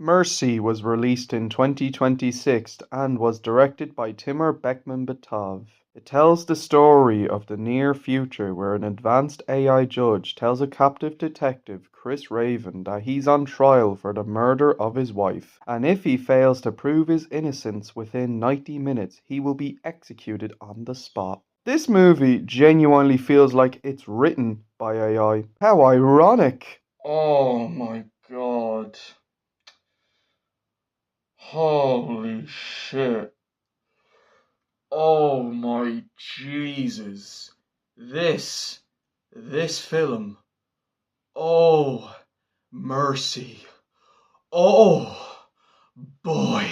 Mercy was released in 2026 and was directed by Timur Bekmambetov. It tells the story of the near future where an advanced AI judge tells a captive detective, Chris Raven, that he's on trial for the murder of his wife, and if he fails to prove his innocence within 90 minutes, he will be executed on the spot. This movie genuinely feels like it's written by AI. How ironic! Oh my god. Holy shit. Oh my Jesus. This, this film. Oh, mercy. Oh, boy.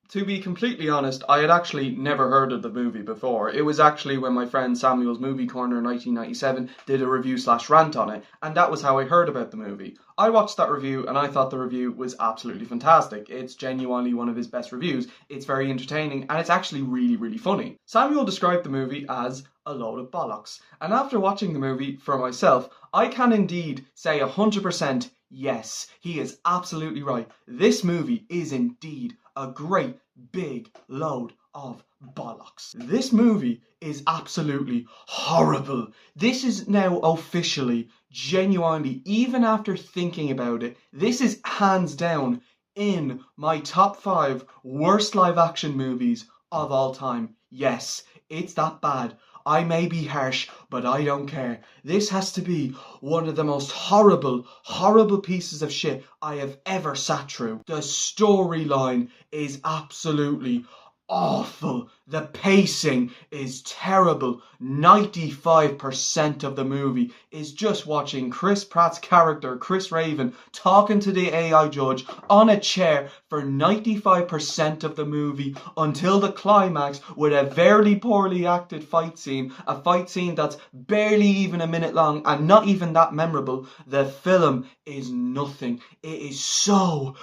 To be completely honest, I had actually never heard of the movie before. It was actually when my friend Samuel's Movie Corner in 1997 did a review/rant on it, and that was how I heard about the movie. I watched that review and I thought the review was absolutely fantastic. It's genuinely one of his best reviews. It's very entertaining and it's actually really, really funny. Samuel described the movie as a load of bollocks, and after watching the movie for myself, I can indeed say 100% yes, he is absolutely right. This movie is indeed a great big load of bollocks. This movie is absolutely horrible. This is now officially, genuinely, even after thinking about it, this is hands down in my top 5 worst live action movies of all time. Yes, it's that bad. I may be harsh, but I don't care. This has to be one of the most horrible, horrible pieces of shit I have ever sat through. The storyline is absolutely awful. The pacing is terrible. 95% of the movie is just watching Chris Pratt's character, Chris Raven, talking to the AI judge on a chair for 95% of the movie until the climax with a very poorly acted fight scene, a fight scene that's barely even a minute long and not even that memorable. The film is nothing. It is so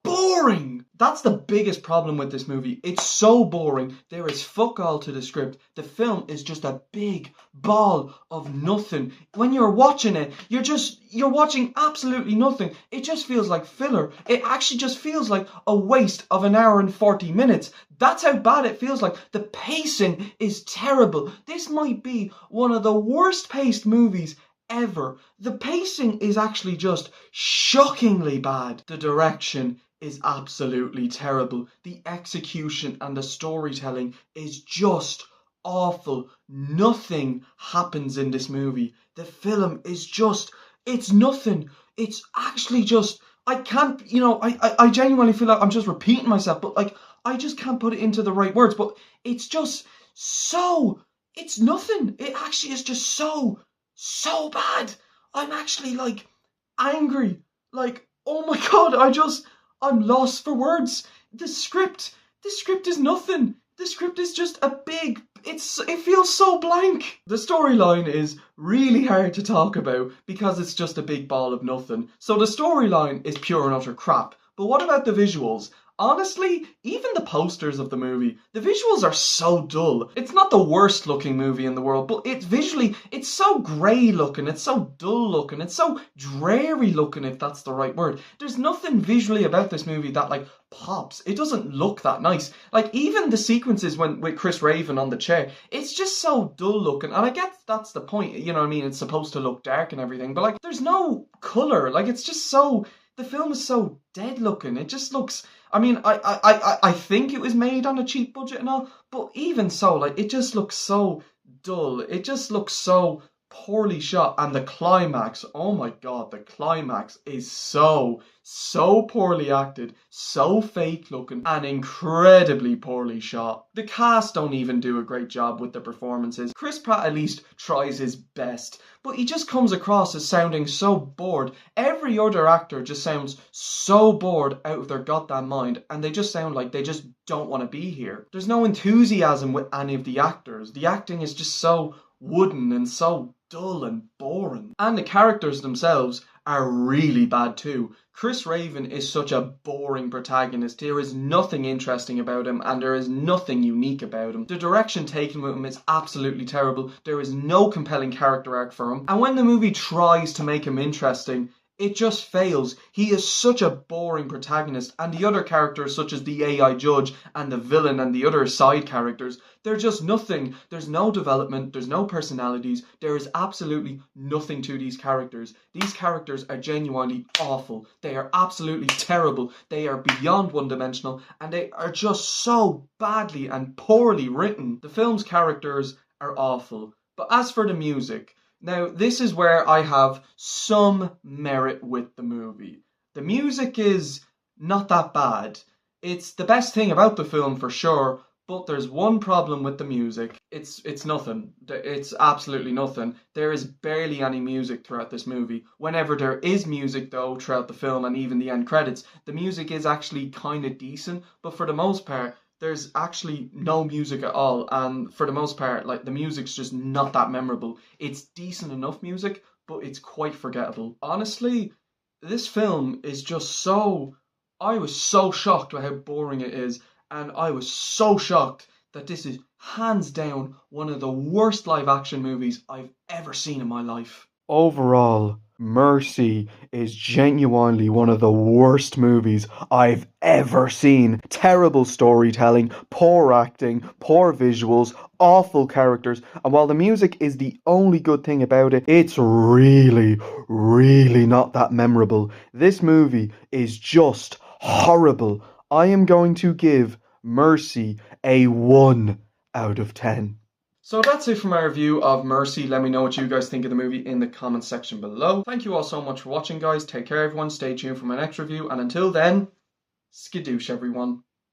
boring. That's the biggest problem with this movie. It's so boring. There is fuck all to the script. The film is just a big ball of nothing. When you're watching it, you're watching absolutely nothing. It just feels like filler. It actually just feels like a waste of an hour and 40 minutes. That's how bad it feels like. The pacing is terrible. This might be one of the worst paced movies ever. The pacing is actually just shockingly bad. The direction is absolutely terrible. The execution and the storytelling is just awful. Nothing happens in this movie. The film is just, it's nothing. It's actually just, I can't, I genuinely feel like I'm just repeating myself, but like, I just can't put it into the right words, but it's just so, it's nothing. It actually is just so bad. I'm actually like angry. Like, oh my god, I'm lost for words. The script is nothing. The script is just a big, it feels so blank. The storyline is really hard to talk about because it's just a big ball of nothing. So the storyline is pure and utter crap. But what about the visuals? Honestly, even the posters of the movie, the visuals are so dull. It's not the worst looking movie in the world, but it's so grey looking, it's so dull looking, it's so dreary looking, if that's the right word. There's nothing visually about this movie that like pops. It doesn't look that nice. Like even the sequences with Chris Raven on the chair, it's just so dull looking. And I get that's the point, you know what I mean? It's supposed to look dark and everything, but like there's no colour. Like it's just so, the film is so dead looking. It just looks, I mean, I think it was made on a cheap budget and all, but even so, like, it just looks so dull. It just looks so poorly shot. And the climax, oh my god, the climax is so poorly acted, so fake looking, and incredibly poorly shot. The cast don't even do a great job with the performances. Chris Pratt at least tries his best, but he just comes across as sounding so bored. Every other actor just sounds so bored out of their goddamn mind, and they just sound like they just don't want to be here. There's no enthusiasm with any of the actors. The acting is just so wooden and so dull and boring. And the characters themselves are really bad too. Chris Raven is such a boring protagonist. There is nothing interesting about him and there is nothing unique about him. The direction taken with him is absolutely terrible. There is no compelling character arc for him. And when the movie tries to make him interesting, It just fails. He is such a boring protagonist, and the other characters, such as the AI judge and the villain and the other side characters, they're just nothing. There's no development, there's no personalities, there is absolutely nothing to these characters. These characters are genuinely awful. They are absolutely terrible. They are beyond one-dimensional, and they are just so badly and poorly written. The film's characters are awful. But as for the music, now this is where I have some merit with the movie. The music is not that bad. It's the best thing about the film for sure, but there's one problem with the music. It's nothing. It's absolutely nothing. There is barely any music throughout this movie. Whenever there is music though throughout the film and even the end credits, the music is actually kind of decent, but for the most part there's actually no music at all, and for the most part, like, the music's just not that memorable. It's decent enough music, but it's quite forgettable. Honestly, this film is just so... I was so shocked by how boring it is, and I was so shocked that this is hands down one of the worst live action movies I've ever seen in my life. Overall, Mercy is genuinely one of the worst movies I've ever seen. Terrible storytelling, poor acting, poor visuals, awful characters, and while the music is the only good thing about it, it's really, really not that memorable. This movie is just horrible. I am going to give Mercy a 1 out of 10. So that's it for my review of Mercy. Let me know what you guys think of the movie in the comment section below. Thank you all so much for watching, guys. Take care, everyone. Stay tuned for my next review. And until then, skadoosh, everyone.